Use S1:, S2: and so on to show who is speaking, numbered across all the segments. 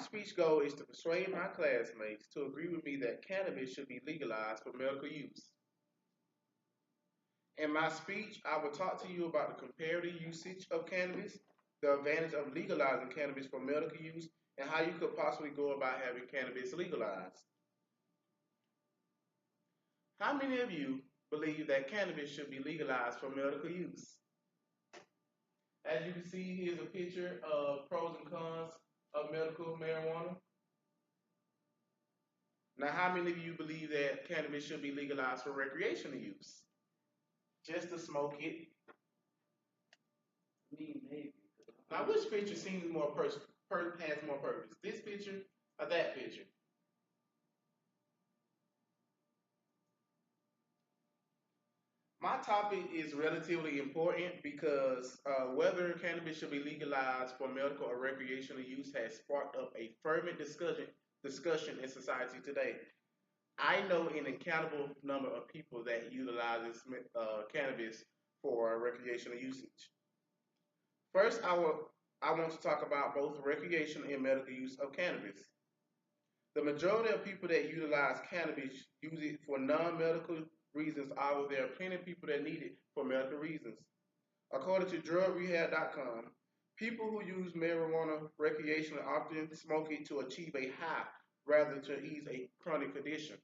S1: speech goal is to persuade my classmates to agree with me that cannabis should be legalized for medical use. In my speech, I will talk to you about the comparative usage of cannabis, the advantage of legalizing cannabis for medical use, and how you could possibly go about having cannabis legalized. How many of you believe that cannabis should be legalized for medical use? As you can see, here's a picture of pros and cons of medical marijuana. Now, how many of you believe that cannabis should be legalized for recreational use? Just to smoke it.
S2: Me, maybe.
S1: Now, which picture seems more has more purpose? This picture or that picture? My topic is relatively important because whether cannabis should be legalized for medical or recreational use has sparked up a fervent discussion in society today. I know an incredible number of people that utilizes cannabis for recreational usage. First, I want to talk about both recreational and medical use of cannabis. The majority of people that utilize cannabis use it for non-medical reasons, although there are plenty of people that need it for medical reasons. According to drugrehab.com, people who use marijuana recreationally often smoke it to achieve a high rather than to ease a chronic condition.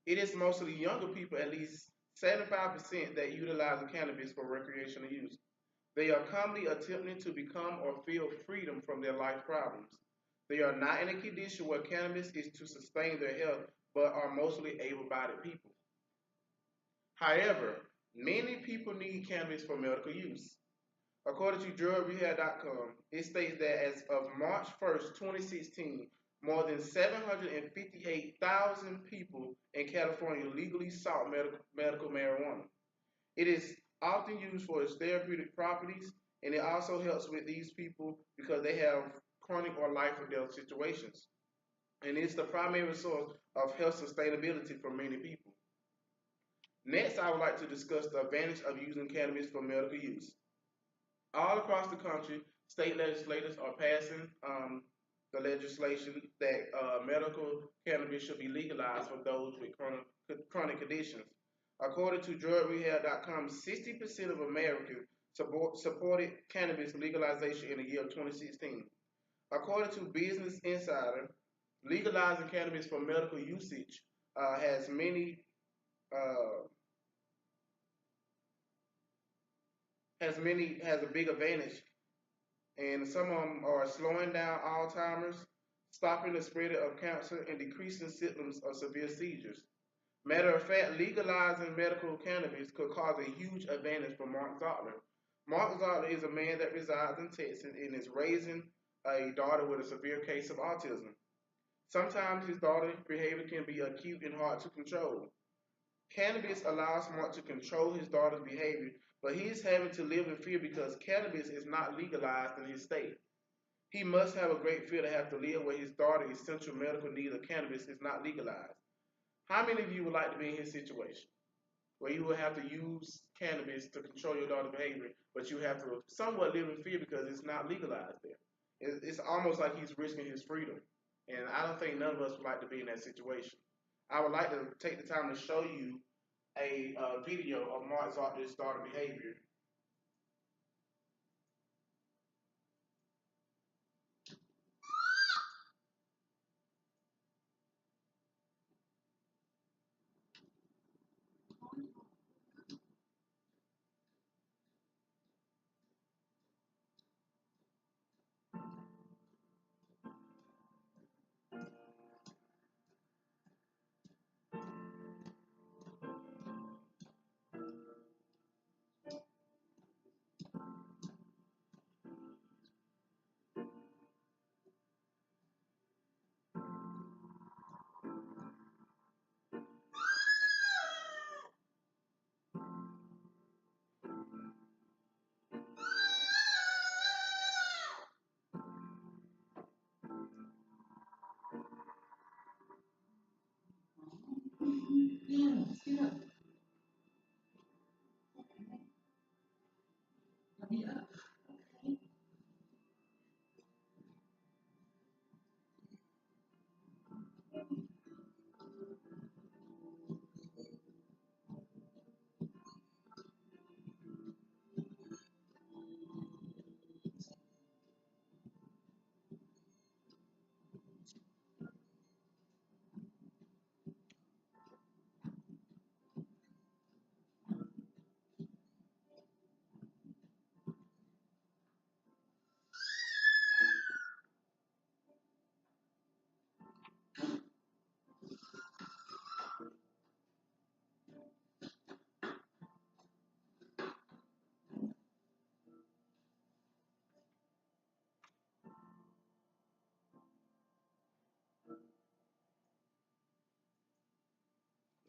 S1: It is mostly younger people, at least 75%, that utilize cannabis for recreational use. They are commonly attempting to become or feel freedom from their life problems. They are not in a condition where cannabis is to sustain their health, but are mostly able-bodied people. However, many people need cannabis for medical use. According to drugrehab.com, it states that as of March 1st, 2016, more than 758,000 people in California legally sought medical marijuana. It is often used for its therapeutic properties, and it also helps with these people because they have chronic or life or death situations. And it's the primary source of health sustainability for many people. Next, I would like to discuss the advantage of using cannabis for medical use. All across the country, state legislators are passing the legislation that medical cannabis should be legalized for those with chronic conditions. According to drugrehab.com, 60% of Americans supported cannabis legalization in the year of 2016. According to Business Insider, legalizing cannabis for medical usage has many uh, has a big advantage, and some of them are slowing down Alzheimer's, stopping the spread of cancer, and decreasing symptoms of severe seizures. Matter of fact, legalizing medical cannabis could cause a huge advantage for Mark Zartler. Mark Zartler is a man that resides in Texas and is raising a daughter with a severe case of autism. Sometimes his daughter's behavior can be acute and hard to control. Cannabis allows Mark to control his daughter's behavior, but he is having to live in fear because cannabis is not legalized in his state. He must have a great fear to have to live where his daughter's essential medical need of cannabis is not legalized. How many of you would like to be in his situation? Where you will have to use cannabis to control your daughter's behavior, but you have to somewhat live in fear because it's not legalized there. It's almost like he's risking his freedom. And I don't think none of us would like to be in that situation. I would like to take the time to show you a video of Mark Zartler's daughter behavior.
S2: Yeah, sit up. Let me up. Okay.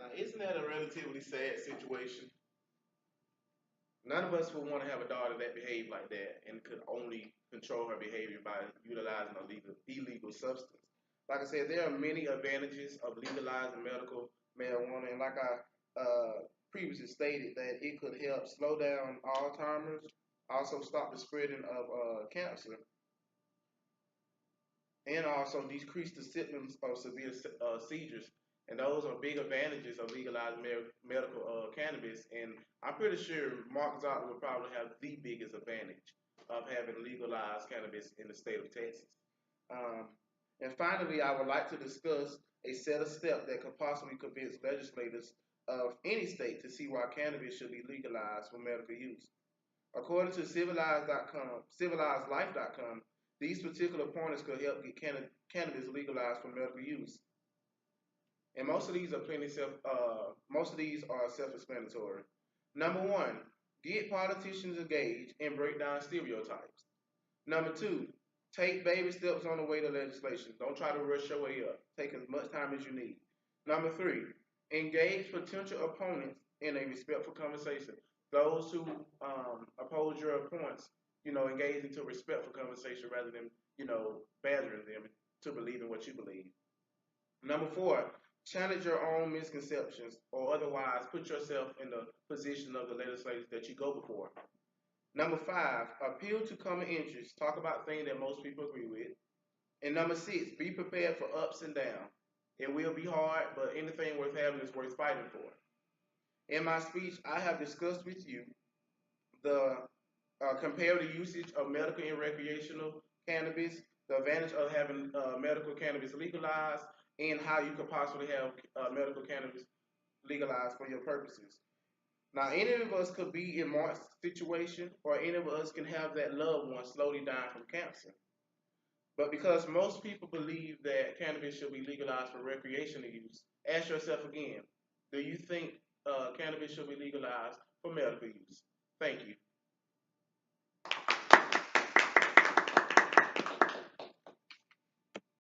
S1: Now, isn't that a relatively sad situation? None of us would want to have a daughter that behaved like that and could only control her behavior by utilizing a illegal substance. Like I said, there are many advantages of legalizing medical marijuana, and like I previously stated, that it could help slow down Alzheimer's, also stop the spreading of cancer, and also decrease the symptoms of severe seizures. And those are big advantages of legalizing medical cannabis. And I'm pretty sure Mark Zartler would probably have the biggest advantage of having legalized cannabis in the state of Texas. Um, and finally, I would like to discuss a set of steps that could possibly convince legislators of any state to see why cannabis should be legalized for medical use. According to civilizedlife.com, these particular pointers could help get cannabis legalized for medical use. And most of these are self-explanatory. Number one, get politicians engaged and break down stereotypes. Number two, take baby steps on the way to legislation. Don't try to rush your way up. Take as much time as you need. Number three, engage potential opponents in a respectful conversation. Those who oppose your points, engage into a respectful conversation rather than, badgering them to believe in what you believe. Number four, challenge your own misconceptions or otherwise put yourself in the position of the legislators that you go before. Number five, appeal to common interests. Talk about things that most people agree with. And number six, be prepared for ups and downs. It will be hard, but anything worth having is worth fighting for. In my speech, I have discussed with you the comparative usage of medical and recreational cannabis, the advantage of having medical cannabis legalized, and how you could possibly have medical cannabis legalized for your purposes. Now, any of us could be in Mark's situation, or any of us can have that loved one slowly dying from cancer. But because most people believe that cannabis should be legalized for recreational use, ask yourself again, do you think cannabis should be legalized for medical use? Thank you.